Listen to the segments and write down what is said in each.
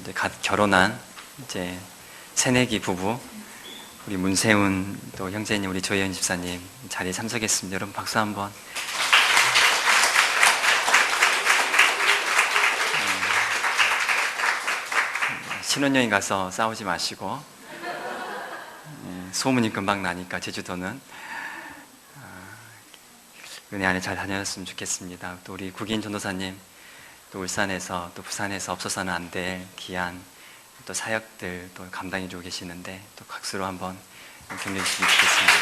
이제 갓 결혼한 이제 새내기 부부 우리 문세훈 또 형제님 우리 조혜연 집사님 자리에 참석했습니다. 여러분 박수 한번. 신혼여행 가서 싸우지 마시고 소문이 금방 나니까 제주도는 은혜 안에 잘 다녔으면 좋겠습니다. 또 우리 국인 전도사님 또 울산에서 또 부산에서 없어서는 안 될 귀한 또 사역들 또 감당해주고 계시는데 또 박수로 한번 격려해 주시면 좋겠습니다.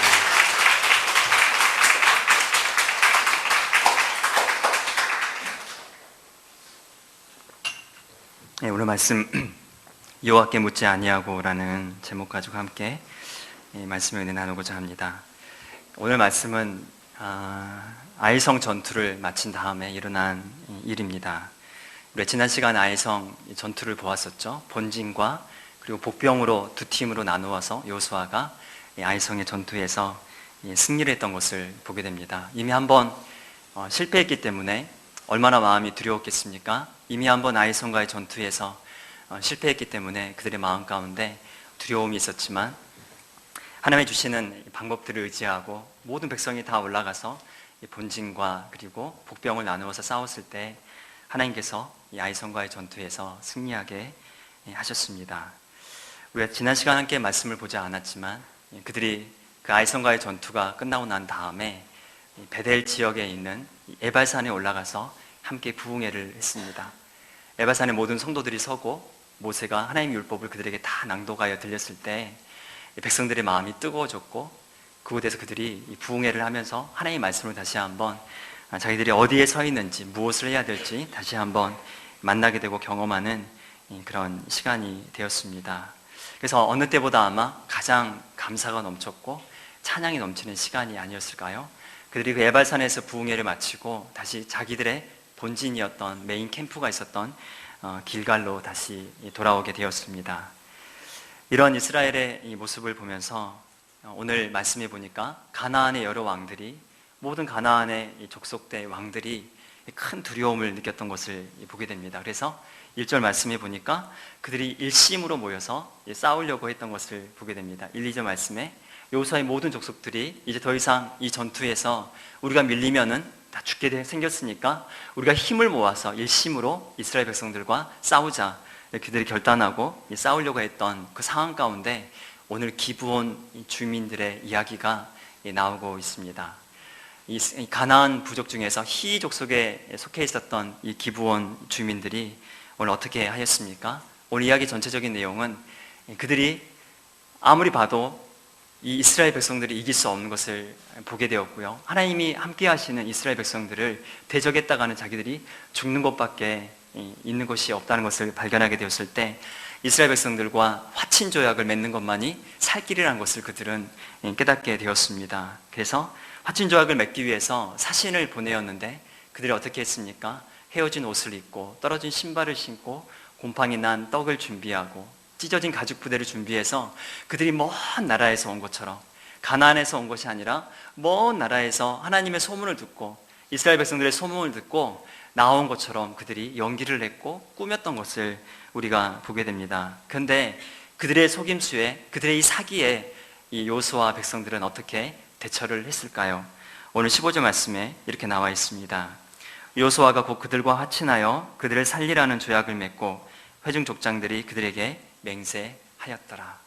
네, 오늘 말씀 여호와께 묻지 아니하고라는 제목 가지고 함께 말씀을 은혜 나누고자 합니다. 오늘 말씀은 아이성 전투를 마친 다음에 일어난 일입니다. 우리 지난 시간 아이성 전투를 보았었죠. 본진과 그리고 복병으로 두 팀으로 나누어서 여호수아가 아이성의 전투에서 승리를 했던 것을 보게 됩니다. 이미 한번 실패했기 때문에 얼마나 마음이 두려웠겠습니까? 이미 한번 아이성과의 전투에서 실패했기 때문에 그들의 마음 가운데 두려움이 있었지만 하나님이 주시는 방법들을 의지하고 모든 백성이 다 올라가서 본진과 그리고 복병을 나누어서 싸웠을 때 하나님께서 이 아이성과의 전투에서 승리하게 하셨습니다. 우리가 지난 시간 함께 말씀을 보지 않았지만 그들이 그 아이성과의 전투가 끝나고 난 다음에 베델 지역에 있는 에발산에 올라가서 함께 부흥회를 했습니다. 에발산에 모든 성도들이 서고 모세가 하나님의 율법을 그들에게 다 낭독하여 들렸을 때 백성들의 마음이 뜨거워졌고 그곳에서 그들이 부흥회를 하면서 하나님의 말씀을 다시 한번 자기들이 어디에 서 있는지 무엇을 해야 될지 다시 한번 만나게 되고 경험하는 그런 시간이 되었습니다. 그래서 어느 때보다 아마 가장 감사가 넘쳤고 찬양이 넘치는 시간이 아니었을까요? 그들이 그 에발산에서 부흥회를 마치고 다시 자기들의 본진이었던 메인 캠프가 있었던 길갈로 다시 돌아오게 되었습니다. 이런 이스라엘의 이 모습을 보면서 오늘 말씀해 보니까 가나안의 여러 왕들이 모든 가나안의 족속대 왕들이 큰 두려움을 느꼈던 것을 보게 됩니다. 그래서 1절 말씀해 보니까 그들이 일심으로 모여서 싸우려고 했던 것을 보게 됩니다. 1, 2절 말씀에 여호수아의 모든 족속들이 이제 더 이상 이 전투에서 우리가 밀리면은 다 죽게 생겼으니까 우리가 힘을 모아서 일심으로 이스라엘 백성들과 싸우자 그들이 결단하고 싸우려고 했던 그 상황 가운데 오늘 기브온 주민들의 이야기가 나오고 있습니다. 이 가나안 부족 중에서 히 족속에 속해 있었던 이 기브온 주민들이 오늘 어떻게 하였습니까? 오늘 이야기 전체적인 내용은 그들이 아무리 봐도 이 이스라엘 백성들이 이길 수 없는 것을 보게 되었고요. 하나님이 함께 하시는 이스라엘 백성들을 대적했다가는 자기들이 죽는 것밖에 있는 것이 없다는 것을 발견하게 되었을 때 이스라엘 백성들과 화친 조약을 맺는 것만이 살 길이라는 것을 그들은 깨닫게 되었습니다. 그래서 화친 조약을 맺기 위해서 사신을 보내었는데 그들이 어떻게 했습니까? 헤어진 옷을 입고 떨어진 신발을 신고 곰팡이 난 떡을 준비하고 찢어진 가죽 부대를 준비해서 그들이 먼 나라에서 온 것처럼 가나안에서 온 것이 아니라 먼 나라에서 하나님의 소문을 듣고 이스라엘 백성들의 소문을 듣고 나온 것처럼 그들이 연기를 했고 꾸몄던 것을 우리가 보게 됩니다. 그런데 그들의 속임수에 그들의 이 사기에 이 여호수아 백성들은 어떻게 대처를 했을까요? 오늘 15절 말씀에 이렇게 나와 있습니다. 여호수아가 곧 그들과 화친하여 그들을 살리라는 조약을 맺고 회중 족장들이 그들에게 맹세하였더라.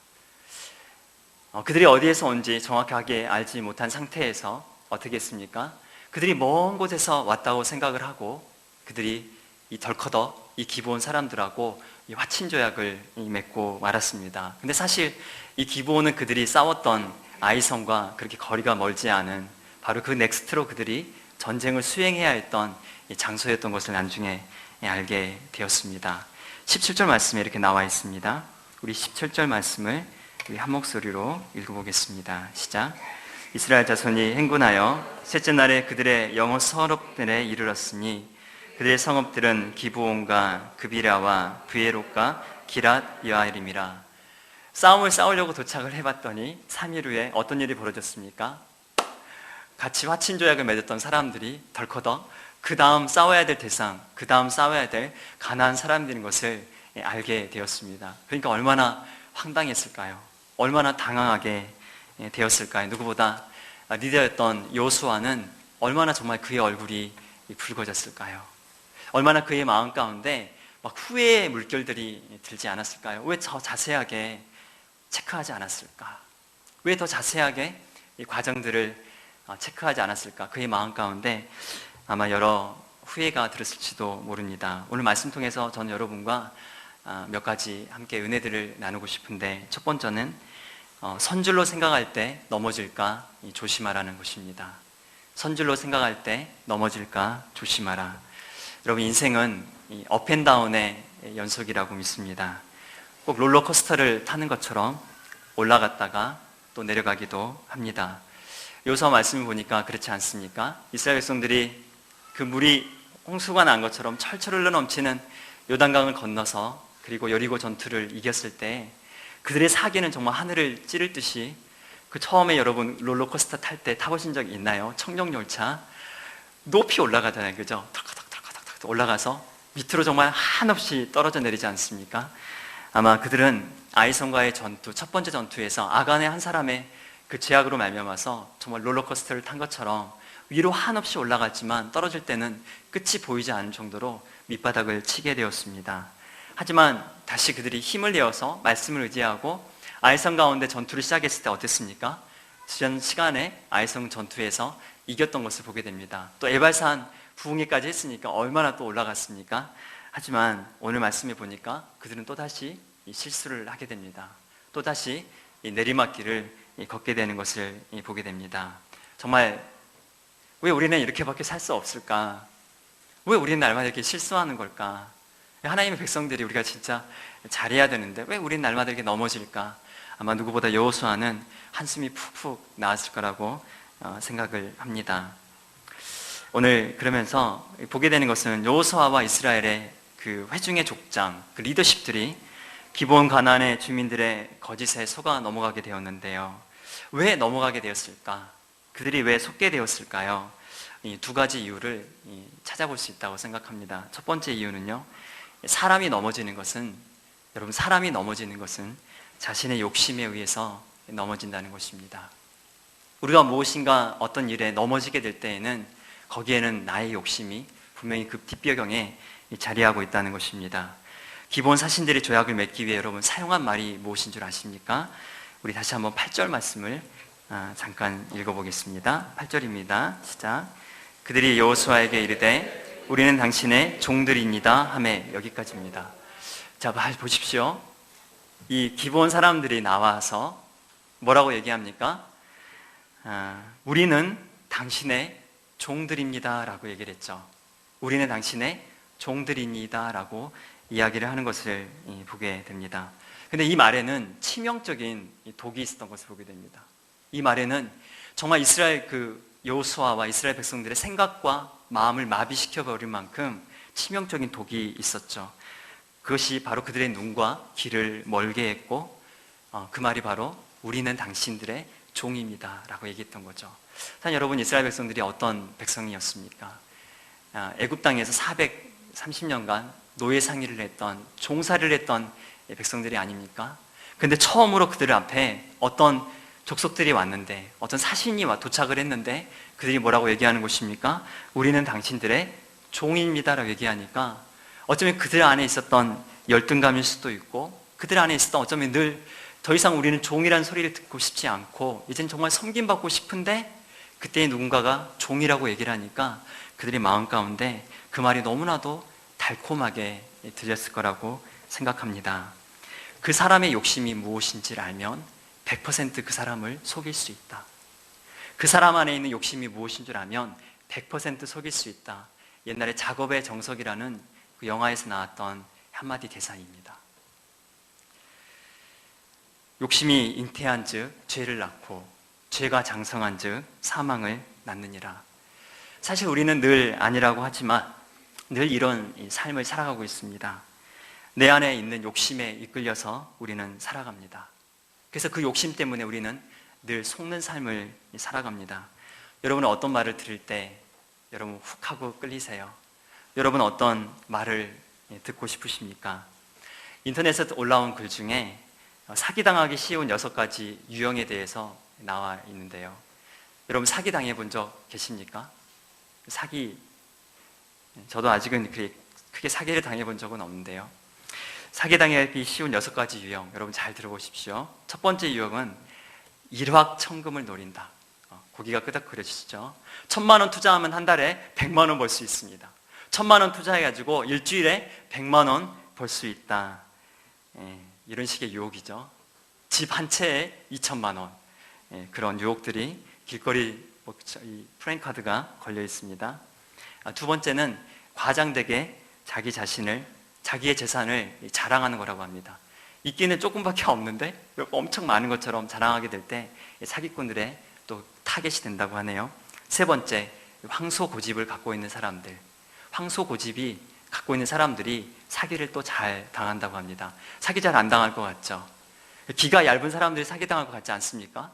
그들이 어디에서 온지 정확하게 알지 못한 상태에서 어떻게 했습니까? 그들이 먼 곳에서 왔다고 생각을 하고 그들이 이 덜커덕 이 기브온 사람들하고 이 화친 조약을 맺고 말았습니다. 근데 사실 이 기브온은 그들이 싸웠던 아이성과 그렇게 거리가 멀지 않은 바로 그 넥스트로 그들이 전쟁을 수행해야 했던 장소였던 것을 나중에 알게 되었습니다. 17절 말씀에 이렇게 나와 있습니다. 우리 17절 말씀을 우리 한 목소리로 읽어보겠습니다. 시작. 이스라엘 자손이 행군하여 셋째 날에 그들의 영어 성읍들에 이르렀으니 그들의 성읍들은 기브온과 그비라와 브에롯과 기랏 여아림이라. 싸움을 싸우려고 도착을 해봤더니 3일 후에 어떤 일이 벌어졌습니까? 같이 화친 조약을 맺었던 사람들이 덜커덕 그 다음 싸워야 될 대상, 그 다음 싸워야 될 가나안 사람들인 것을 알게 되었습니다. 그러니까 얼마나 황당했을까요? 얼마나 당황하게 되었을까요? 누구보다 리더였던 여호수아는 얼마나 정말 그의 얼굴이 붉어졌을까요? 얼마나 그의 마음 가운데 막 후회의 물결들이 들지 않았을까요? 왜 더 자세하게 체크하지 않았을까? 왜 더 자세하게 이 과정들을 체크하지 않았을까? 그의 마음 가운데 아마 여러 후회가 들었을지도 모릅니다. 오늘 말씀 통해서 저는 여러분과 몇 가지 함께 은혜들을 나누고 싶은데, 첫 번째는 선줄로 생각할 때 넘어질까 조심하라는 것입니다. 선줄로 생각할 때 넘어질까 조심하라. 여러분, 인생은 업앤다운의 연속이라고 믿습니다. 꼭 롤러코스터를 타는 것처럼 올라갔다가 또 내려가기도 합니다. 여호수아 말씀을 보니까 그렇지 않습니까? 이스라엘 백성들이 그 물이 홍수가 난 것처럼 철철 흘러 넘치는 요단강을 건너서 그리고 여리고 전투를 이겼을 때 그들의 사기는 정말 하늘을 찌를 듯이, 그 처음에 여러분 롤러코스터 탈 때 타보신 적 있나요? 청룡열차 높이 올라가잖아요, 그죠? 턱턱턱턱턱 올라가서 밑으로 정말 한없이 떨어져 내리지 않습니까? 아마 그들은 아이성과의 전투, 첫 번째 전투에서 아간의 한 사람의 그 죄악으로 말미암아서 정말 롤러코스터를 탄 것처럼 위로 한없이 올라갔지만 떨어질 때는 끝이 보이지 않을 정도로 밑바닥을 치게 되었습니다. 하지만 다시 그들이 힘을 내어서 말씀을 의지하고 아이성 가운데 전투를 시작했을 때 어땠습니까? 지난 시간에 아이성 전투에서 이겼던 것을 보게 됩니다. 또 에발산 부흥회까지 했으니까 얼마나 또 올라갔습니까? 하지만 오늘 말씀해 보니까 그들은 또다시 실수를 하게 됩니다. 또다시 내리막길을 걷게 되는 것을 보게 됩니다. 정말 왜 우리는 이렇게밖에 살 수 없을까? 왜 우리는 날마다 이렇게 실수하는 걸까? 하나님의 백성들이 우리가 진짜 잘해야 되는데 왜 우리는 날마다 이렇게 넘어질까? 아마 누구보다 여호수아는 한숨이 푹푹 나왔을 거라고 생각을 합니다. 오늘 그러면서 보게 되는 것은 여호수아와 이스라엘의 그 회중의 족장, 그 리더십들이 기본 가나안의 주민들의 거짓에 속아 넘어가게 되었는데요. 왜 넘어가게 되었을까? 그들이 왜 속게 되었을까요? 이 두 가지 이유를 찾아볼 수 있다고 생각합니다. 첫 번째 이유는요, 사람이 넘어지는 것은 자신의 욕심에 의해서 넘어진다는 것입니다. 우리가 무엇인가 어떤 일에 넘어지게 될 때에는 거기에는 나의 욕심이 분명히 그 뒷배경에 자리하고 있다는 것입니다. 기본 사신들의 조약을 맺기 위해 여러분 사용한 말이 무엇인 줄 아십니까? 우리 다시 한번 8절 말씀을 잠깐 읽어보겠습니다. 8절입니다. 시작. 그들이 여호수아에게 이르되 우리는 당신의 종들입니다 하매, 여기까지입니다. 자, 보십시오. 이 기본 사람들이 나와서 뭐라고 얘기합니까? 우리는 당신의 종들입니다 라고 얘기를 했죠. 우리는 당신의 종들입니다 라고 이야기를 하는 것을 보게 됩니다. 근데 이 말에는 치명적인 독이 있었던 것을 보게 됩니다. 이 말에는 정말 이스라엘 여호수아와 이스라엘 백성들의 생각과 마음을 마비시켜 버릴 만큼 치명적인 독이 있었죠. 그것이 바로 그들의 눈과 귀를 멀게 했고, 그 말이 바로 우리는 당신들의 종입니다 라고 얘기했던 거죠. 사실 여러분, 이스라엘 백성들이 어떤 백성이었습니까? 애굽 땅에서 430년간 노예 상의를 했던, 종살이를 했던 백성들이 아닙니까? 근데 처음으로 그들 앞에 어떤 족속들이 왔는데, 어떤 사신이 도착을 했는데 그들이 뭐라고 얘기하는 것입니까? 우리는 당신들의 종입니다 라고 얘기하니까 어쩌면 그들 안에 있었던 열등감일 수도 있고, 그들 안에 있었던 어쩌면 늘 더 이상 우리는 종이라는 소리를 듣고 싶지 않고 이젠 정말 섬김받고 싶은데, 그때 누군가가 종이라고 얘기를 하니까 그들의 마음 가운데 그 말이 너무나도 달콤하게 들렸을 거라고 생각합니다. 그 사람의 욕심이 무엇인지를 알면 100% 그 사람을 속일 수 있다. 그 사람 안에 있는 욕심이 무엇인 줄 알면 100% 속일 수 있다. 옛날에 작업의 정석이라는 그 영화에서 나왔던 한마디 대사입니다. 욕심이 잉태한 즉 죄를 낳고, 죄가 장성한 즉 사망을 낳느니라. 사실 우리는 늘 아니라고 하지만 늘 이런 삶을 살아가고 있습니다. 내 안에 있는 욕심에 이끌려서 우리는 살아갑니다. 그래서 그 욕심 때문에 우리는 늘 속는 삶을 살아갑니다. 여러분은 어떤 말을 들을 때 여러분 훅 하고 끌리세요? 여러분은 어떤 말을 듣고 싶으십니까? 인터넷에 올라온 글 중에 사기당하기 쉬운 6가지 유형에 대해서 나와 있는데요. 여러분 사기 당해본 적 계십니까? 저도 아직은 크게 사기를 당해본 적은 없는데요. 사기 당하기 쉬운 6가지 유형, 여러분 잘 들어보십시오. 첫 번째 유형은 일확천금을 노린다. 고기가 끄덕 그려지시죠? 1,000만 원 투자하면 한 달에 100만 원 벌 수 있습니다. 1,000만 원 투자해가지고 일주일에 100만 원 벌 수 있다. 이런 식의 유혹이죠. 집 한 채에 2,000만 원. 그런 유혹들이 길거리 이 프랜카드가 걸려 있습니다. 두 번째는 과장되게 자기의 재산을 자랑하는 거라고 합니다. 있기는 조금밖에 없는데 엄청 많은 것처럼 자랑하게 될 때 사기꾼들의 또 타겟이 된다고 하네요. 세 번째, 황소고집을 갖고 있는 사람들. 황소고집이 갖고 있는 사람들이 사기를 또 잘 당한다고 합니다. 사기 잘 안 당할 것 같죠? 기가 얇은 사람들이 사기 당할 것 같지 않습니까?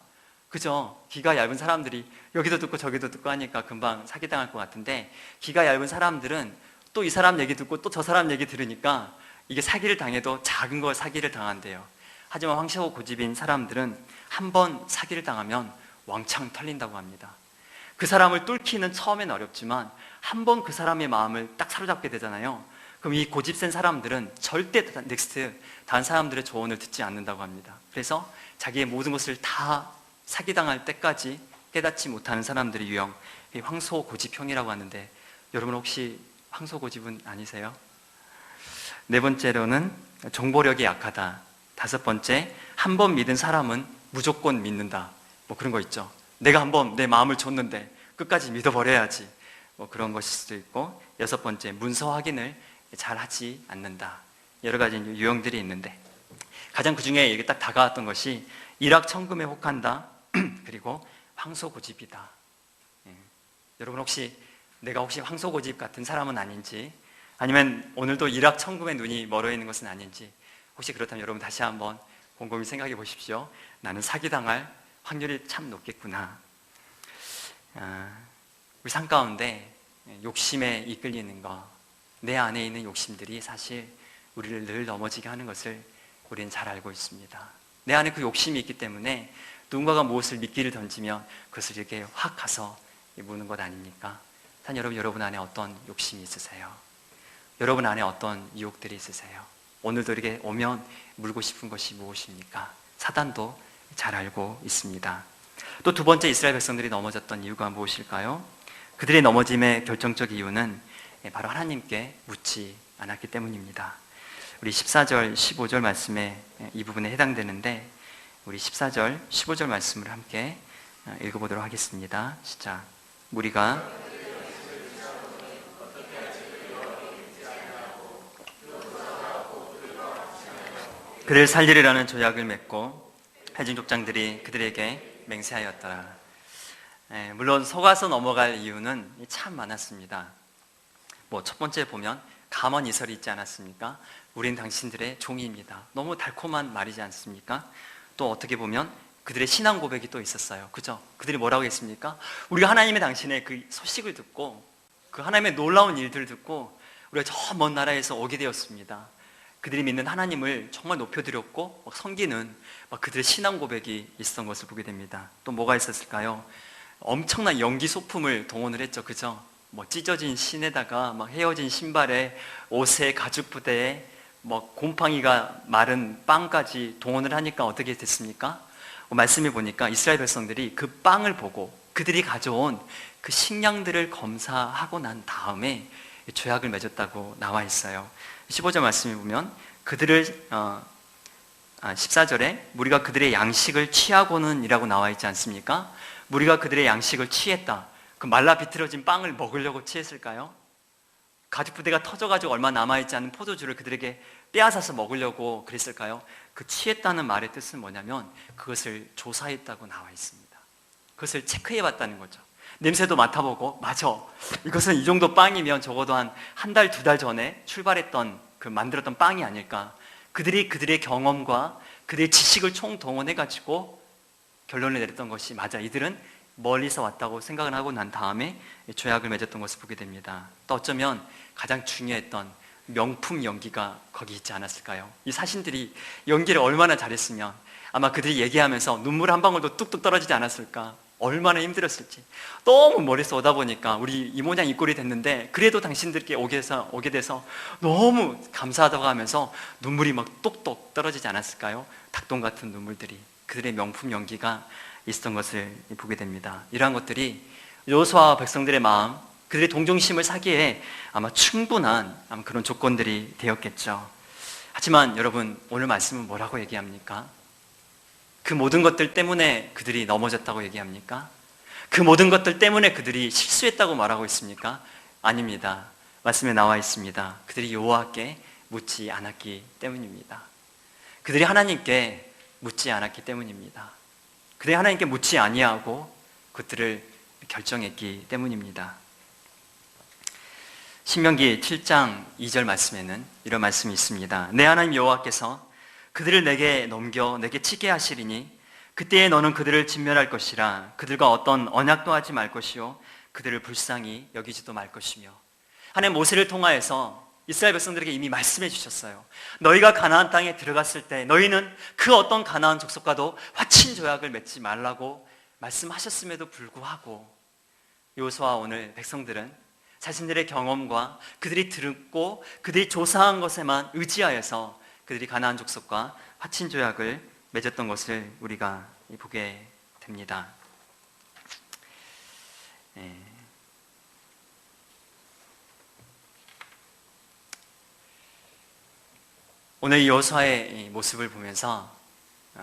그죠? 기가 얇은 사람들이 여기도 듣고 저기도 듣고 하니까 금방 사기 당할 것 같은데, 기가 얇은 사람들은 또 이 사람 얘기 듣고 또 저 사람 얘기 들으니까 이게 사기를 당해도 작은 거 사기를 당한대요. 하지만 황소고집인 사람들은 한 번 사기를 당하면 왕창 털린다고 합니다. 그 사람을 뚫기는 처음엔 어렵지만 한 번 그 사람의 마음을 딱 사로잡게 되잖아요. 그럼 이 고집센 사람들은 절대 다른 사람들의 조언을 듣지 않는다고 합니다. 그래서 자기의 모든 것을 다 사기당할 때까지 깨닫지 못하는 사람들의 유형, 황소고집형이라고 하는데, 여러분 혹시 황소고집은 아니세요? 네 번째로는 정보력이 약하다. 다섯 번째, 한 번 믿은 사람은 무조건 믿는다. 그런 거 있죠. 내가 한 번 내 마음을 줬는데 끝까지 믿어버려야지. 그런 것일 수도 있고, 여섯 번째, 문서 확인을 잘 하지 않는다. 여러 가지 유형들이 있는데, 가장 그 중에 이렇게 딱 다가왔던 것이 일확천금에 혹한다. 그리고 황소고집이다. 여러분 내가 혹시 황소고집 같은 사람은 아닌지, 아니면 오늘도 일확천금에 눈이 멀어 있는 것은 아닌지, 혹시 그렇다면 여러분 다시 한번 곰곰이 생각해 보십시오. 나는 사기당할 확률이 참 높겠구나. 우리 삶 가운데 욕심에 이끌리는 것, 내 안에 있는 욕심들이 사실 우리를 늘 넘어지게 하는 것을 우리는 잘 알고 있습니다. 내 안에 그 욕심이 있기 때문에 누군가가 무엇을 미끼를 던지면 그것을 이렇게 확 가서 무는 것 아닙니까? 여러분 안에 어떤 욕심이 있으세요? 여러분 안에 어떤 유혹들이 있으세요? 오늘도 이렇게 오면 물고 싶은 것이 무엇입니까? 사단도 잘 알고 있습니다. 또 두 번째, 이스라엘 백성들이 넘어졌던 이유가 무엇일까요? 그들의 넘어짐의 결정적 이유는 바로 하나님께 묻지 않았기 때문입니다. 우리 14절, 15절 말씀에 이 부분에 해당되는데, 우리 14절, 15절 말씀을 함께 읽어보도록 하겠습니다. 시작. 무리가 그를 살리리라는 조약을 맺고 해진 족장들이 그들에게 맹세하였더라. 물론 속아서 넘어갈 이유는 참 많았습니다. 첫 번째 보면 감언이설이 있지 않았습니까? 우린 당신들의 종이입니다. 너무 달콤한 말이지 않습니까? 또 어떻게 보면 그들의 신앙 고백이 또 있었어요. 그죠? 그들이 뭐라고 했습니까? 우리가 하나님의 당신의 그 소식을 듣고, 그 하나님의 놀라운 일들을 듣고 우리가 저 먼 나라에서 오게 되었습니다. 그들이 믿는 하나님을 정말 높여드렸고 섬기는 그들의 신앙 고백이 있었던 것을 보게 됩니다. 또 뭐가 있었을까요? 엄청난 연기 소품을 동원을 했죠. 그죠? 찢어진 신에다가 헤어진 신발에 옷에 가죽 부대에 곰팡이가 마른 빵까지 동원을 하니까 어떻게 됐습니까? 말씀해 보니까 이스라엘 백성들이 그 빵을 보고 그들이 가져온 그 식량들을 검사하고 난 다음에 조약을 맺었다고 나와 있어요. 15절 말씀에 보면 14절에 무리가 그들의 양식을 취하고는 이라고 나와 있지 않습니까? 무리가 그들의 양식을 취했다. 그 말라 비틀어진 빵을 먹으려고 취했을까요? 가죽 부대가 터져가지고 얼마 남아있지 않은 포도주를 그들에게 빼앗아서 먹으려고 그랬을까요? 그 취했다는 말의 뜻은 뭐냐면 그것을 조사했다고 나와 있습니다. 그것을 체크해봤다는 거죠. 냄새도 맡아보고, 맞아, 이것은 이 정도 빵이면 적어도 한 달, 두 달 전에 출발했던 만들었던 빵이 아닐까. 그들의 경험과 그들의 지식을 총동원해가지고 결론을 내렸던 것이, 맞아, 이들은 멀리서 왔다고 생각을 하고 난 다음에 조약을 맺었던 것을 보게 됩니다. 또 어쩌면 가장 중요했던 명품 연기가 거기 있지 않았을까요? 이 사신들이 연기를 얼마나 잘했으면 아마 그들이 얘기하면서 눈물 한 방울도 뚝뚝 떨어지지 않았을까? 얼마나 힘들었을지. 너무 머리에서 오다 보니까 우리 이 모양 이 꼴이 됐는데 그래도 당신들께 오게 돼서 너무 감사하다고 하면서 눈물이 막 똑똑 떨어지지 않았을까요? 닭똥 같은 눈물들이, 그들의 명품 연기가 있었던 것을 보게 됩니다. 이러한 것들이 여호수아와 백성들의 마음, 그들의 동정심을 사기에 아마 충분한 그런 조건들이 되었겠죠. 하지만 여러분, 오늘 말씀은 뭐라고 얘기합니까? 그 모든 것들 때문에 그들이 넘어졌다고 얘기합니까? 그 모든 것들 때문에 그들이 실수했다고 말하고 있습니까? 아닙니다. 말씀에 나와 있습니다. 그들이 여호와께 묻지 않았기 때문입니다. 그들이 하나님께 묻지 않았기 때문입니다. 그들이 하나님께 묻지 아니하고 그들을 결정했기 때문입니다. 신명기 7장 2절 말씀에는 이런 말씀이 있습니다. 내 하나님 여호와께서 그들을 내게 넘겨 내게 치게 하시리니 그때에 너는 그들을 진멸할 것이라. 그들과 어떤 언약도 하지 말 것이요 그들을 불쌍히 여기지도 말 것이며. 하나님 모세를 통하여서 이스라엘 백성들에게 이미 말씀해 주셨어요. 너희가 가나안 땅에 들어갔을 때 너희는 그 어떤 가나안 족속과도 화친 조약을 맺지 말라고 말씀하셨음에도 불구하고 여호수아와 오늘 백성들은 자신들의 경험과 그들이 듣고 그들이 조사한 것에만 의지하여서 그들이 가나안 족속과 화친 조약을 맺었던 것을 우리가 보게 됩니다. 오늘 여호수아의 모습을 보면서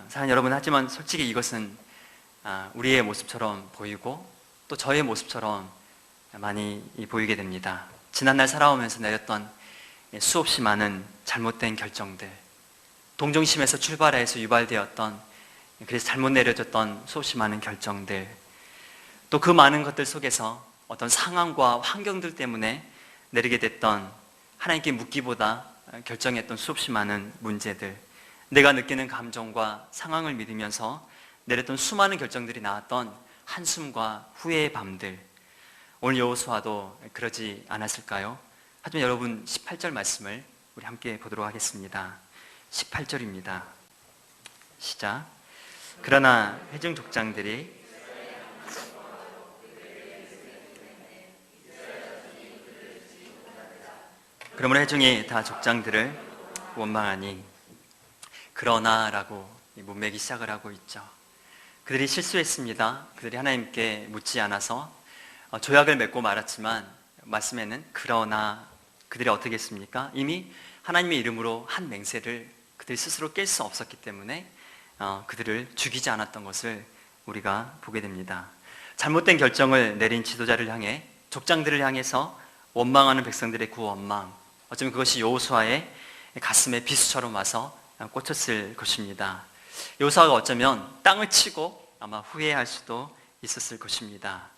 사랑하는 여러분, 하지만 솔직히 이것은 우리의 모습처럼 보이고 또 저의 모습처럼 많이 보이게 됩니다. 지난날 살아오면서 내렸던 수없이 많은 잘못된 결정들, 동정심에서 출발해서 유발되었던, 그래서 잘못 내려졌던 수없이 많은 결정들, 또 그 많은 것들 속에서 어떤 상황과 환경들 때문에 내리게 됐던, 하나님께 묻기보다 결정했던 수없이 많은 문제들, 내가 느끼는 감정과 상황을 믿으면서 내렸던 수많은 결정들이 나왔던 한숨과 후회의 밤들, 오늘 여호수아도 그러지 않았을까요? 하지만 여러분, 18절 말씀을 우리 함께 보도록 하겠습니다. 18절입니다. 시작. 그러나 회중 족장들이 그러므로 회중이 다 족장들을 원망하니, 그러나라고 문맥이 시작을 하고 있죠. 그들이 실수했습니다. 그들이 하나님께 묻지 않아서 조약을 맺고 말았지만 말씀에는 그러나 그들이 어떻게 했습니까? 이미 하나님의 이름으로 한 맹세를 그들 스스로 깰 수 없었기 때문에 그들을 죽이지 않았던 것을 우리가 보게 됩니다. 잘못된 결정을 내린 지도자를 향해, 족장들을 향해서 원망하는 백성들의 그 원망, 어쩌면 그것이 여호수아의 가슴에 비수처럼 와서 꽂혔을 것입니다. 여호수아가 어쩌면 땅을 치고 아마 후회할 수도 있었을 것입니다.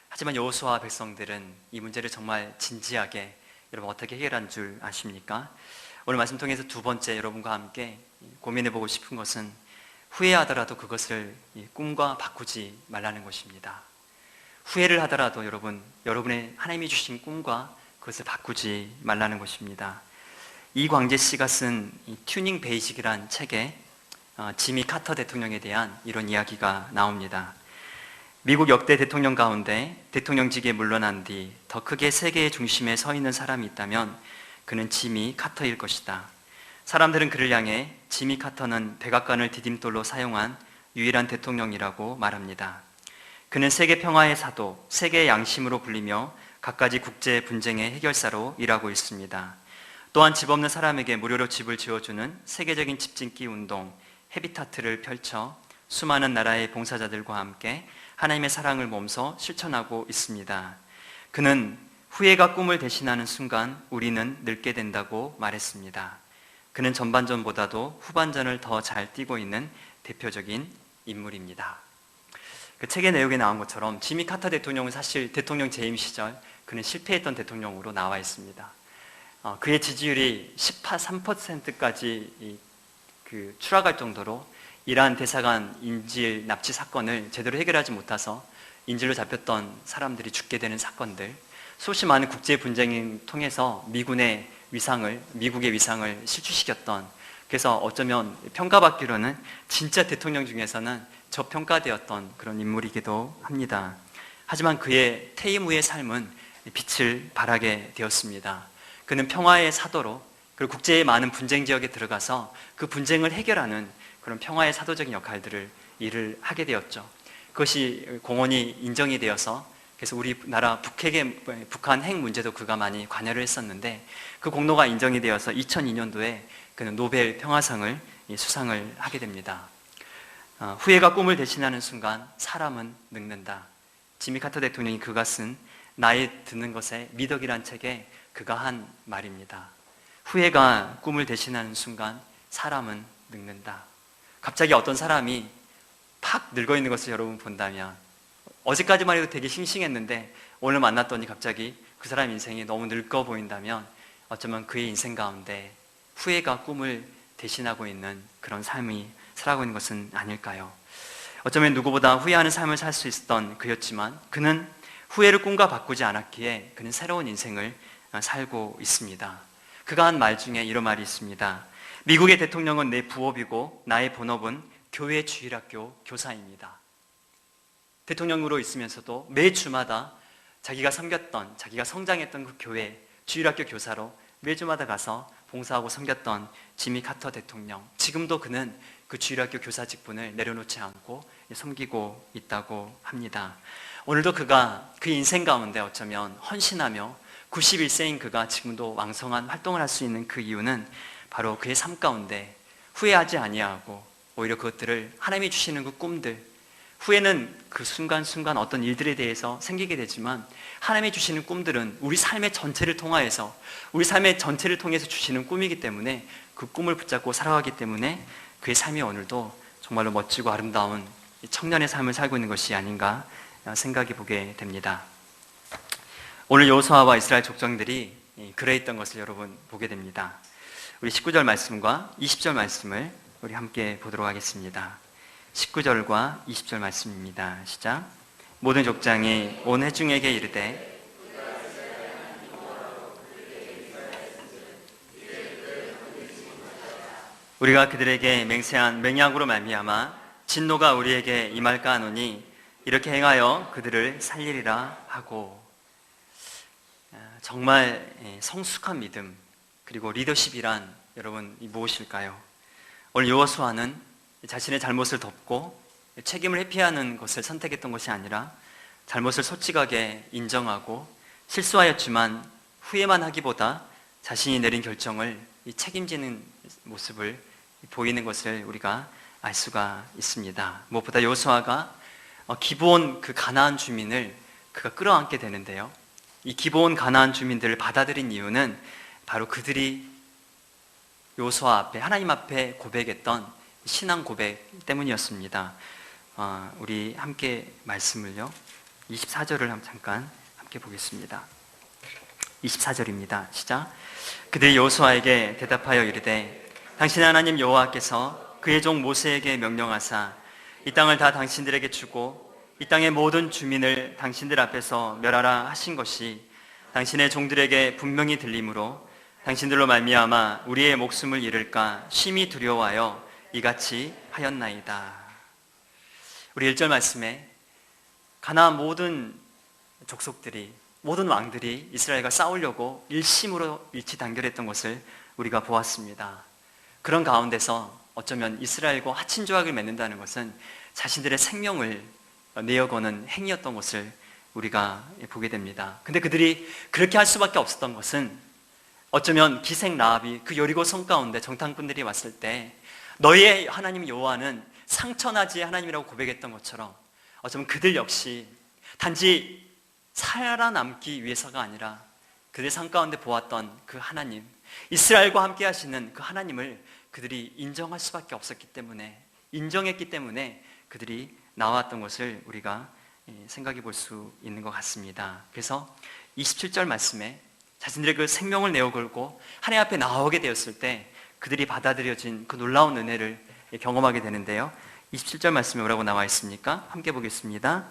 하지만 여호수아와 백성들은 이 문제를 정말 진지하게, 여러분 어떻게 해결한 줄 아십니까? 오늘 말씀 통해서 두 번째 여러분과 함께 고민해보고 싶은 것은, 후회하더라도 그것을 꿈과 바꾸지 말라는 것입니다. 후회를 하더라도 여러분의 하나님이 주신 꿈과 그것을 바꾸지 말라는 것입니다. 이광재 씨가 쓴 튜닝 베이직이란 책에 지미 카터 대통령에 대한 이런 이야기가 나옵니다. 미국 역대 대통령 가운데 대통령직에 물러난 뒤 더 크게 세계의 중심에 서 있는 사람이 있다면 그는 지미 카터일 것이다. 사람들은 그를 향해 지미 카터는 백악관을 디딤돌로 사용한 유일한 대통령이라고 말합니다. 그는 세계 평화의 사도, 세계의 양심으로 불리며 갖가지 국제 분쟁의 해결사로 일하고 있습니다. 또한 집 없는 사람에게 무료로 집을 지어주는 세계적인 집짓기 운동 헤비타트를 펼쳐 수많은 나라의 봉사자들과 함께 하나님의 사랑을 몸소 실천하고 있습니다. 그는 후회가 꿈을 대신하는 순간 우리는 늙게 된다고 말했습니다. 그는 전반전보다도 후반전을 더 잘 뛰고 있는 대표적인 인물입니다. 그 책의 내용에 나온 것처럼 지미 카터 대통령은 사실 대통령 재임 시절 그는 실패했던 대통령으로 나와 있습니다. 그의 지지율이 13%까지 추락할 정도로 이란 대사관 인질 납치 사건을 제대로 해결하지 못해서 인질로 잡혔던 사람들이 죽게 되는 사건들, 수없이 많은 국제 분쟁을 통해서 미군의 위상을, 미국의 위상을 실추시켰던, 그래서 어쩌면 평가받기로는 진짜 대통령 중에서는 저평가되었던 그런 인물이기도 합니다. 하지만 그의 퇴임 후의 삶은 빛을 발하게 되었습니다. 그는 평화의 사도로, 그리고 국제의 많은 분쟁 지역에 들어가서 그 분쟁을 해결하는 그런 평화의 사도적인 일을 하게 되었죠. 그것이 공헌이 인정이 되어서, 그래서 우리나라 북한 핵 문제도 그가 많이 관여를 했었는데, 그 공로가 인정이 되어서 2002년도에 그는 노벨 평화상을 수상을 하게 됩니다. 후회가 꿈을 대신하는 순간 사람은 늙는다. 지미 카터 대통령이 그가 쓴 나이 드는 것의 미덕이란 책에 그가 한 말입니다. 후회가 꿈을 대신하는 순간 사람은 늙는다. 갑자기 어떤 사람이 팍 늙어 있는 것을 여러분 본다면, 어제까지만 해도 되게 싱싱했는데 오늘 만났더니 갑자기 그 사람 인생이 너무 늙어 보인다면, 어쩌면 그의 인생 가운데 후회가 꿈을 대신하고 있는 그런 삶이 살아가고 있는 것은 아닐까요? 어쩌면 누구보다 후회하는 삶을 살 수 있었던 그였지만, 그는 후회를 꿈과 바꾸지 않았기에 그는 새로운 인생을 살고 있습니다. 그가 한 말 중에 이런 말이 있습니다. 미국의 대통령은 내 부업이고 나의 본업은 교회 주일학교 교사입니다. 대통령으로 있으면서도 매 주마다 자기가 섬겼던, 자기가 성장했던 그 교회 주일학교 교사로 매주마다 가서 봉사하고 섬겼던 지미 카터 대통령, 지금도 그는 그 주일학교 교사 직분을 내려놓지 않고 섬기고 있다고 합니다. 오늘도 그가 그 인생 가운데 어쩌면 헌신하며 91세인 그가 지금도 왕성한 활동을 할 수 있는 그 이유는 바로 그의 삶 가운데 후회하지 아니하고 오히려 그것들을 하나님이 주시는 그 꿈들, 후회는 그 순간순간 어떤 일들에 대해서 생기게 되지만 하나님이 주시는 꿈들은 우리 삶의 전체를 통하여서, 우리 삶의 전체를 통해서 주시는 꿈이기 때문에 그 꿈을 붙잡고 살아가기 때문에 그의 삶이 오늘도 정말로 멋지고 아름다운 청년의 삶을 살고 있는 것이 아닌가 생각해 보게 됩니다. 오늘 여호수아와 이스라엘 족장들이 그래 있던 것을 여러분 보게 됩니다. 우리 19절 말씀과 20절 말씀을 우리 함께 보도록 하겠습니다. 19절과 20절 말씀입니다. 시작. 모든 족장이 온 회중에게 이르되 우리가 그들에게 맹세한 맹약으로 말미암아 진노가 우리에게 임할까 하노니 이렇게 행하여 그들을 살리리라 하고. 정말 성숙한 믿음, 그리고 리더십이란 여러분 무엇일까요? 오늘 여호수아는 자신의 잘못을 덮고 책임을 회피하는 것을 선택했던 것이 아니라 잘못을 솔직하게 인정하고 실수하였지만 후회만 하기보다 자신이 내린 결정을 책임지는 모습을 보이는 것을 우리가 알 수가 있습니다. 무엇보다 여호수아가 기브온 그 가나안 주민을 그가 끌어안게 되는데요, 이 기브온 가나안 주민들을 받아들인 이유는 바로 그들이 여호수아 앞에, 하나님 앞에 고백했던 신앙 고백 때문이었습니다. 우리 함께 말씀을요, 24절을 잠깐 함께 보겠습니다. 24절입니다. 시작. 그들이 여호수아에게 대답하여 이르되 당신의 하나님 여호와께서 그의 종 모세에게 명령하사 이 땅을 다 당신들에게 주고 이 땅의 모든 주민을 당신들 앞에서 멸하라 하신 것이 당신의 종들에게 분명히 들리므로 당신들로 말미암아 우리의 목숨을 잃을까 심히 두려워하여 이같이 하였나이다. 우리 1절 말씀에 가나안 모든 족속들이, 모든 왕들이 이스라엘과 싸우려고 일심으로 일치단결했던 것을 우리가 보았습니다. 그런 가운데서 어쩌면 이스라엘과 화친조약을 맺는다는 것은 자신들의 생명을 내어거는 행위였던 것을 우리가 보게 됩니다. 근데 그들이 그렇게 할 수밖에 없었던 것은 어쩌면 기생 라합이 그 여리고 성 가운데 정탐꾼들이 왔을 때 너희의 하나님 여호와는 상처나지 하나님이라고 고백했던 것처럼 어쩌면 그들 역시 단지 살아남기 위해서가 아니라 그들의 삶 가운데 보았던 그 하나님, 이스라엘과 함께 하시는 그 하나님을 그들이 인정할 수밖에 없었기 때문에, 인정했기 때문에 그들이 나왔던 것을 우리가 생각해 볼 수 있는 것 같습니다. 그래서 27절 말씀에 자신들의 그 생명을 내어 걸고 하나님 앞에 나오게 되었을 때 그들이 받아들여진 그 놀라운 은혜를 경험하게 되는데요, 27절 말씀에 뭐라고 나와 있습니까? 함께 보겠습니다.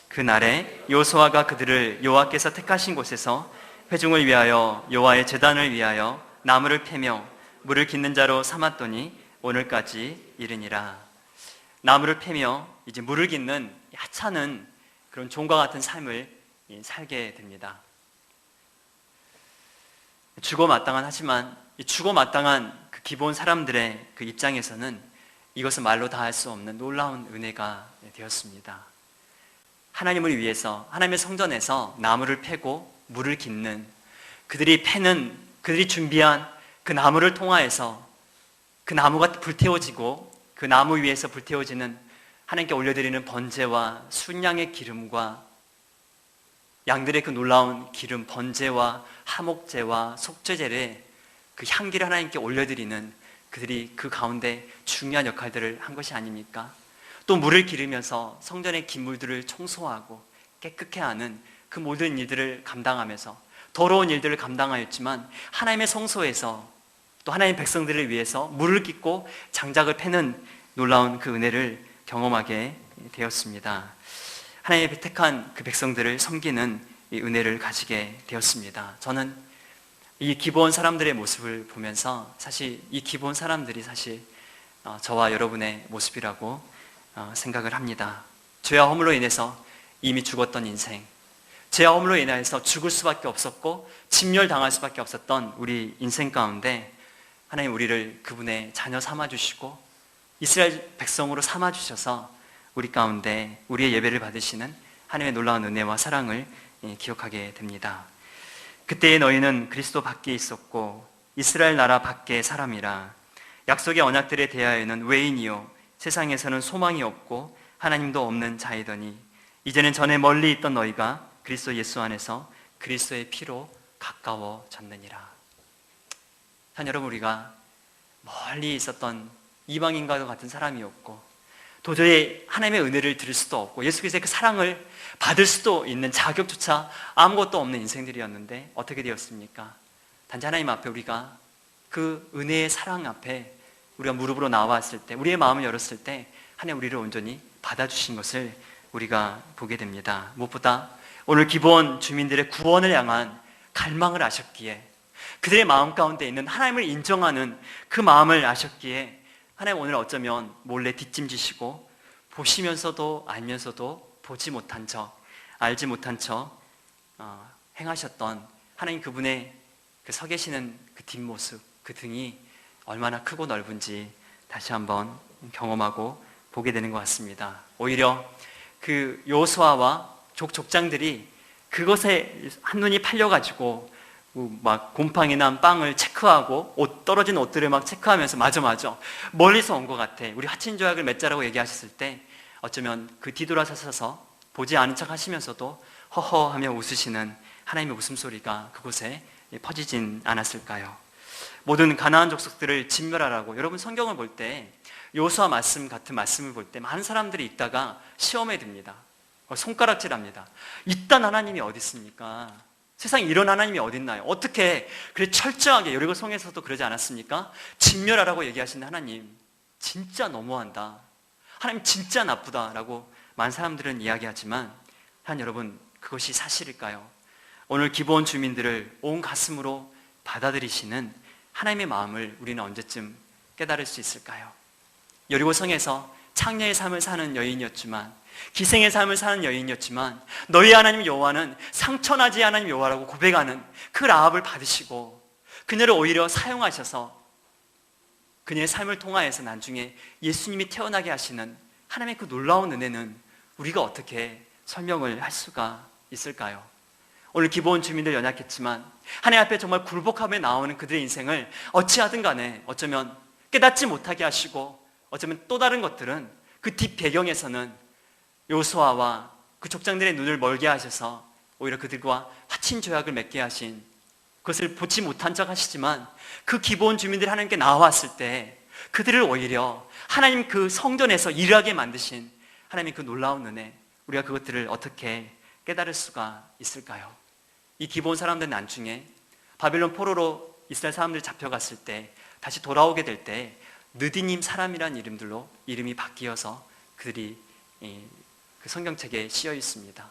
그날에 여호수아가 그들을 여호와께서 택하신 곳에서 회중을 위하여 여호와의 제단을 위하여 나무를 패며 물을 깃는 자로 삼았더니 오늘까지 이르니라. 나무를 패며 이제 물을 깃는 하찮은 그런 종과 같은 삶을 살게 됩니다. 죽어마땅한 하지만 이 죽어마땅한 그 기본 사람들의 그 입장에서는 이것은 말로 다 할 수 없는 놀라운 은혜가 되었습니다. 하나님을 위해서 하나님의 성전에서 나무를 패고 물을 깃는 그들이 준비한 그 나무를 통하여서 그 나무가 불태워지고 그 나무 위에서 불태워지는 하나님께 올려드리는 번제와 순양의 기름과 양들의 그 놀라운 기름, 번제와 하목제와 속죄제를 그 향기를 하나님께 올려드리는 그들이 그 가운데 중요한 역할들을 한 것이 아닙니까? 또 물을 기르면서 성전의 기물들을 청소하고 깨끗게 하는 그 모든 일들을 감당하면서 더러운 일들을 감당하였지만 하나님의 성소에서 또 하나님의 백성들을 위해서 물을 깃고 장작을 패는 놀라운 그 은혜를 경험하게 되었습니다. 하나님의 택한 그 백성들을 섬기는 이 은혜를 가지게 되었습니다. 저는 이 기본 사람들의 모습을 보면서 사실 이 기본 사람들이 사실 저와 여러분의 모습이라고 생각을 합니다. 죄와 허물로 인해서 이미 죽었던 인생, 죄와 허물로 인해서 죽을 수밖에 없었고 진멸당할 수밖에 없었던 우리 인생 가운데 하나님 우리를 그분의 자녀 삼아주시고 이스라엘 백성으로 삼아주셔서 우리 가운데 우리의 예배를 받으시는 하나님의 놀라운 은혜와 사랑을 기억하게 됩니다. 그때의 너희는 그리스도 밖에 있었고 이스라엘 나라 밖의 사람이라. 약속의 언약들에 대하여는 외인이요 세상에서는 소망이 없고 하나님도 없는 자이더니 이제는 전에 멀리 있던 너희가 그리스도 예수 안에서 그리스도의 피로 가까워졌느니라. 참 여러분, 우리가 멀리 있었던 이방인과도 같은 사람이었고 도저히 하나님의 은혜를 들을 수도 없고 예수 그리스도의 그 사랑을 받을 수도 있는 자격조차 아무것도 없는 인생들이었는데 어떻게 되었습니까? 단지 하나님 앞에 우리가 그 은혜의 사랑 앞에 우리가 무릎으로 나왔을 때, 우리의 마음을 열었을 때 하나님 우리를 온전히 받아주신 것을 우리가 보게 됩니다. 무엇보다 오늘 기본 주민들의 구원을 향한 갈망을 아셨기에, 그들의 마음 가운데 있는 하나님을 인정하는 그 마음을 아셨기에 하나님 오늘 어쩌면 몰래 뒷짐지시고 보시면서도 알면서도 보지 못한 척, 알지 못한 척 행하셨던 하나님 그분의 그 서 계시는 그 뒷모습, 그 등이 얼마나 크고 넓은지 다시 한번 경험하고 보게 되는 것 같습니다. 오히려 그 여호수아와 족장들이 그것에 한눈이 팔려가지고 막 곰팡이 난 빵을 체크하고 떨어진 옷들을 막 체크하면서 맞아 멀리서 온 것 같아, 우리 화친조약을 맺자라고 얘기하셨을 때 어쩌면 그 뒤돌아서서 보지 않은 척 하시면서도 허허하며 웃으시는 하나님의 웃음소리가 그곳에 퍼지진 않았을까요? 모든 가나안 족속들을 진멸하라고, 여러분 성경을 볼 때 여호수아 말씀 같은 말씀을 볼 때 많은 사람들이 있다가 시험에 듭니다. 손가락질합니다. 이딴 하나님이 어디 있습니까? 세상에 이런 하나님이 어디 있나요? 어떻게 그래 철저하게, 여리고 성에서도 그러지 않았습니까? 진멸하라고 얘기하시는 하나님 진짜 너무한다, 하나님 진짜 나쁘다라고 많은 사람들은 이야기하지만 한 여러분, 그것이 사실일까요? 오늘 기본 주민들을 온 가슴으로 받아들이시는 하나님의 마음을 우리는 언제쯤 깨달을 수 있을까요? 여리고 성에서 창녀의 삶을 사는 여인이었지만, 기생의 삶을 사는 여인이었지만 너희 하나님 여호와는 상처나지 하나님 여호와라고 고백하는 그 라합을 받으시고 그녀를 오히려 사용하셔서 그녀의 삶을 통하여서 나중에 예수님이 태어나게 하시는 하나님의 그 놀라운 은혜는 우리가 어떻게 설명을 할 수가 있을까요? 오늘 기본 주민들 연약했지만 하나님 앞에 정말 굴복하며 나오는 그들의 인생을 어찌하든 간에 어쩌면 깨닫지 못하게 하시고, 어쩌면 또 다른 것들은 그 뒷배경에서는 여호수아와 그 족장들의 눈을 멀게 하셔서 오히려 그들과 화친 조약을 맺게 하신, 그것을 보지 못한 척 하시지만 그 기본 주민들이 하나님께 나왔을 때 그들을 오히려 하나님 그 성전에서 일하게 만드신 하나님의 그 놀라운 은혜, 우리가 그것들을 어떻게 깨달을 수가 있을까요? 이 기본 사람들은 나중에 바벨론 포로로 이스라엘 사람들이 잡혀갔을 때 다시 돌아오게 될 때 느디님 사람이란 이름들로 이름이 바뀌어서 그들이 그 성경책에 씌어 있습니다.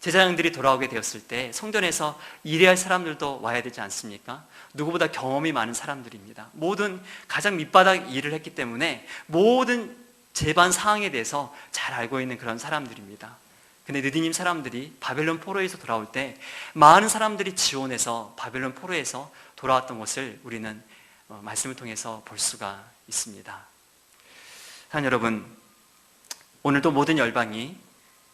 제사장들이 돌아오게 되었을 때 성전에서 일해야 할 사람들도 와야 되지 않습니까? 누구보다 경험이 많은 사람들입니다. 모든 가장 밑바닥 일을 했기 때문에 모든 제반 사항에 대해서 잘 알고 있는 그런 사람들입니다. 근데 느디님 사람들이 바벨론 포로에서 돌아올 때 많은 사람들이 지원해서 바벨론 포로에서 돌아왔던 것을 우리는 말씀을 통해서 볼 수가 있습니다. 사랑하는 여러분, 오늘도 모든 열방이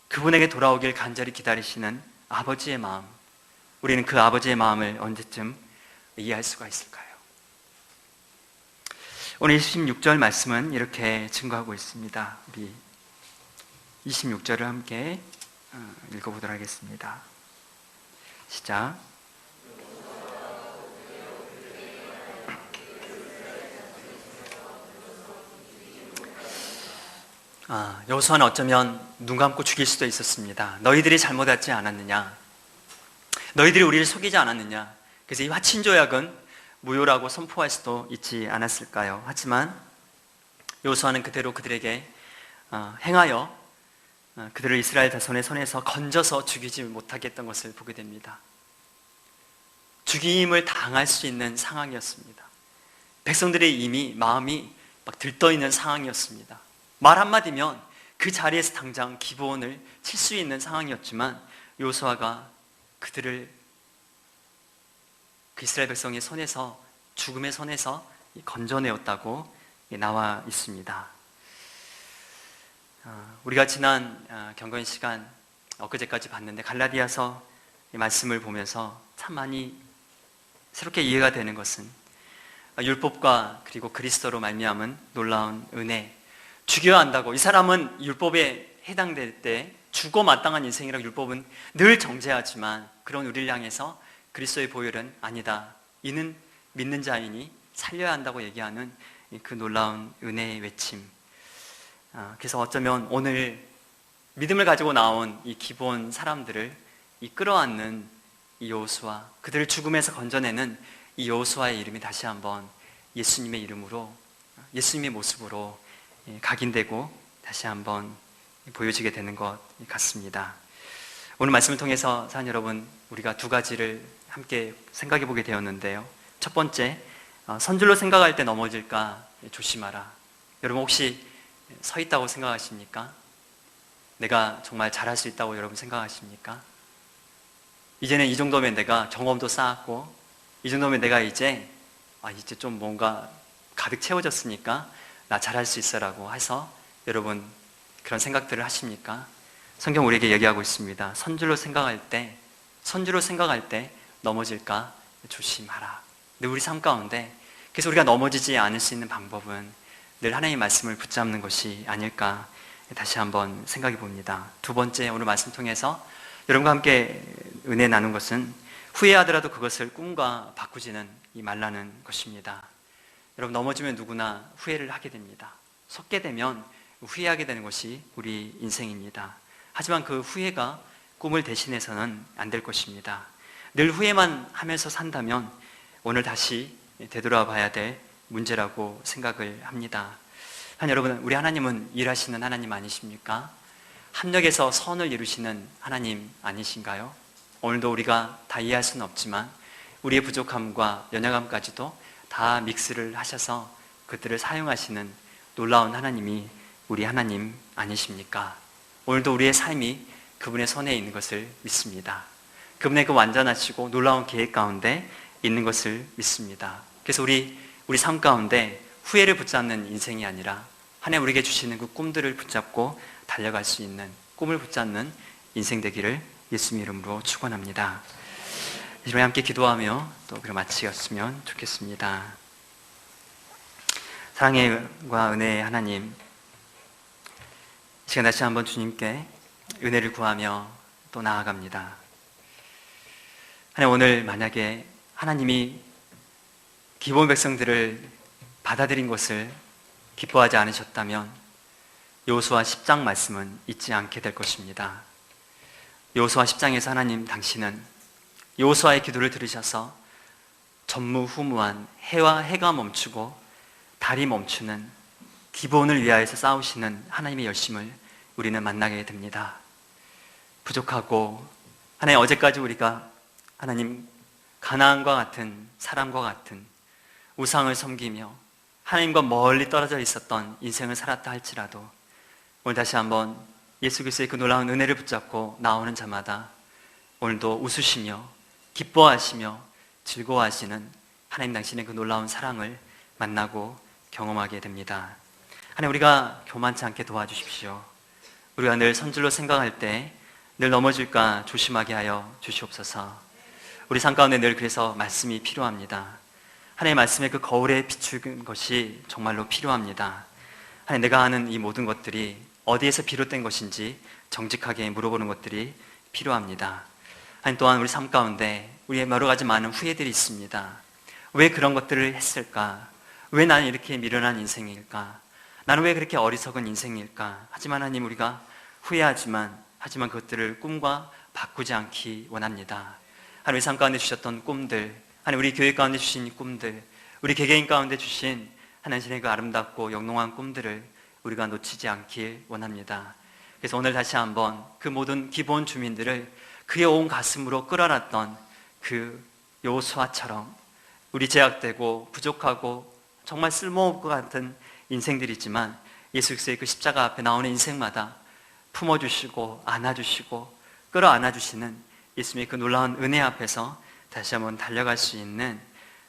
그분에게 돌아오길 간절히 기다리시는 아버지의 마음, 우리는 그 아버지의 마음을 언제쯤 이해할 수가 있을까요? 오늘 26절 말씀은 이렇게 증거하고 있습니다. 우리 26절을 함께 읽어보도록 하겠습니다. 시작. 여호수아는 어쩌면 눈 감고 죽일 수도 있었습니다. 너희들이 잘못하지 않았느냐? 너희들이 우리를 속이지 않았느냐? 그래서 이 화친조약은 무효라고 선포할 수도 있지 않았을까요? 하지만 여호수아는 그대로 그들에게 행하여 그들을 이스라엘 자손의 손에서 건져서 죽이지 못하게 했던 것을 보게 됩니다. 죽임을 당할 수 있는 상황이었습니다. 백성들의 이미 마음이 막 들떠있는 상황이었습니다. 말 한마디면 그 자리에서 당장 기브온을 칠 수 있는 상황이었지만 여호수아가 그들을 그 이스라엘 백성의 손에서, 죽음의 손에서 건져내었다고 나와 있습니다. 우리가 지난 경건 시간 엊그제까지 봤는데 갈라디아서 말씀을 보면서 참 많이 새롭게 이해가 되는 것은 율법과 그리고 그리스도로 말미암은 놀라운 은혜, 죽여야 한다고, 이 사람은 율법에 해당될 때 죽어 마땅한 인생이라고 율법은 늘 정죄하지만 그런 우리를 향해서 그리스도의 보혈은 아니다, 이는 믿는 자이니 살려야 한다고 얘기하는 그 놀라운 은혜의 외침. 그래서 어쩌면 오늘 믿음을 가지고 나온 이 기본 사람들을 이 끌어안는 이 여호수아, 그들을 죽음에서 건져내는 이 여호수아의 이름이 다시 한번 예수님의 이름으로, 예수님의 모습으로 각인되고 다시 한번 보여지게 되는 것 같습니다. 오늘 말씀을 통해서 사랑하는 여러분, 우리가 두 가지를 함께 생각해 보게 되었는데요. 첫 번째, 선줄로 생각할 때 넘어질까 조심하라. 여러분 혹시 서 있다고 생각하십니까? 내가 정말 잘할 수 있다고 여러분 생각하십니까? 이제는 이 정도면 내가 경험도 쌓았고 이 정도면 내가 이제 좀 뭔가 가득 채워졌으니까 나 잘할 수 있어라고 해서 여러분 그런 생각들을 하십니까? 성경 우리에게 얘기하고 있습니다. 선줄로 생각할 때 넘어질까 조심하라. 근데 우리 삶 가운데 그래서 우리가 넘어지지 않을 수 있는 방법은 늘 하나님의 말씀을 붙잡는 것이 아닐까 다시 한번 생각해 봅니다. 두 번째, 오늘 말씀 통해서 여러분과 함께 은혜 나눈 것은 후회하더라도 그것을 꿈과 바꾸지는 말라는 것입니다. 여러분 넘어지면 누구나 후회를 하게 됩니다. 속게 되면 후회하게 되는 것이 우리 인생입니다. 하지만 그 후회가 꿈을 대신해서는 안 될 것입니다. 늘 후회만 하면서 산다면 오늘 다시 되돌아봐야 될 문제라고 생각을 합니다. 여러분, 우리 하나님은 일하시는 하나님 아니십니까? 합력해서 선을 이루시는 하나님 아니신가요? 오늘도 우리가 다 이해할 수는 없지만 우리의 부족함과 연약함까지도 다 믹스를 하셔서 그들을 사용하시는 놀라운 하나님이 우리 하나님 아니십니까? 오늘도 우리의 삶이 그분의 손에 있는 것을 믿습니다. 그분의 그 완전하시고 놀라운 계획 가운데 있는 것을 믿습니다. 그래서 우리 삶 가운데 후회를 붙잡는 인생이 아니라 하나님 우리에게 주시는 그 꿈들을 붙잡고 달려갈 수 있는, 꿈을 붙잡는 인생 되기를 예수님 이름으로 축원합니다. 이 시간에 함께 기도하며 또 그를 마치었으면 좋겠습니다. 사랑과 은혜의 하나님, 이 시간 다시 한번 주님께 은혜를 구하며 또 나아갑니다. 하나님, 오늘 만약에 하나님이 기본 백성들을 받아들인 것을 기뻐하지 않으셨다면 여호수아 10장 말씀은 잊지 않게 될 것입니다. 여호수아 10장에서 하나님 당신은 여호수아의 기도를 들으셔서 전무후무한 해와 해가 멈추고 달이 멈추는 기본을 위하여서 싸우시는 하나님의 열심을 우리는 만나게 됩니다. 부족하고 하나님, 어제까지 우리가 하나님 가나안과 같은 사람과 같은 우상을 섬기며 하나님과 멀리 떨어져 있었던 인생을 살았다 할지라도 오늘 다시 한번 예수 그리스도의 그 놀라운 은혜를 붙잡고 나오는 자마다 오늘도 웃으시며 기뻐하시며 즐거워하시는 하나님 당신의 그 놀라운 사랑을 만나고 경험하게 됩니다. 하나님, 우리가 교만치 않게 도와주십시오. 우리가 늘 선질로 생각할 때 늘 넘어질까 조심하게 하여 주시옵소서. 우리 삶 가운데 늘 그래서 말씀이 필요합니다. 하나님의 말씀의 그 거울에 비추는 것이 정말로 필요합니다. 하나님, 내가 하는 이 모든 것들이 어디에서 비롯된 것인지 정직하게 물어보는 것들이 필요합니다. 하나님, 또한 우리 삶 가운데 우리의 여러 가지 많은 후회들이 있습니다. 왜 그런 것들을 했을까? 왜 나는 이렇게 미련한 인생일까? 나는 왜 그렇게 어리석은 인생일까? 하지만 하나님, 우리가 후회하지만 그것들을 꿈과 바꾸지 않기 원합니다. 하나님, 우리 삶 가운데 주셨던 꿈들, 하나님 우리 교회 가운데 주신 꿈들, 우리 개개인 가운데 주신 하나님의 그 아름답고 영롱한 꿈들을 우리가 놓치지 않길 원합니다. 그래서 오늘 다시 한번 그 모든 기본 주민들을 그의 온 가슴으로 끌어놨던 그 여호수아처럼 우리 제약되고 부족하고 정말 쓸모없을 것 같은 인생들이지만 예수 그리스도의 그 십자가 앞에 나오는 인생마다 품어주시고 안아주시고 끌어안아주시는 예수님의 그 놀라운 은혜 앞에서 다시 한번 달려갈 수 있는,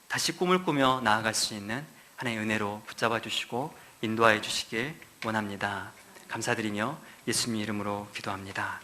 다시 꿈을 꾸며 나아갈 수 있는 하나님의 은혜로 붙잡아 주시고 인도하여 주시길 원합니다. 감사드리며 예수님 이름으로 기도합니다.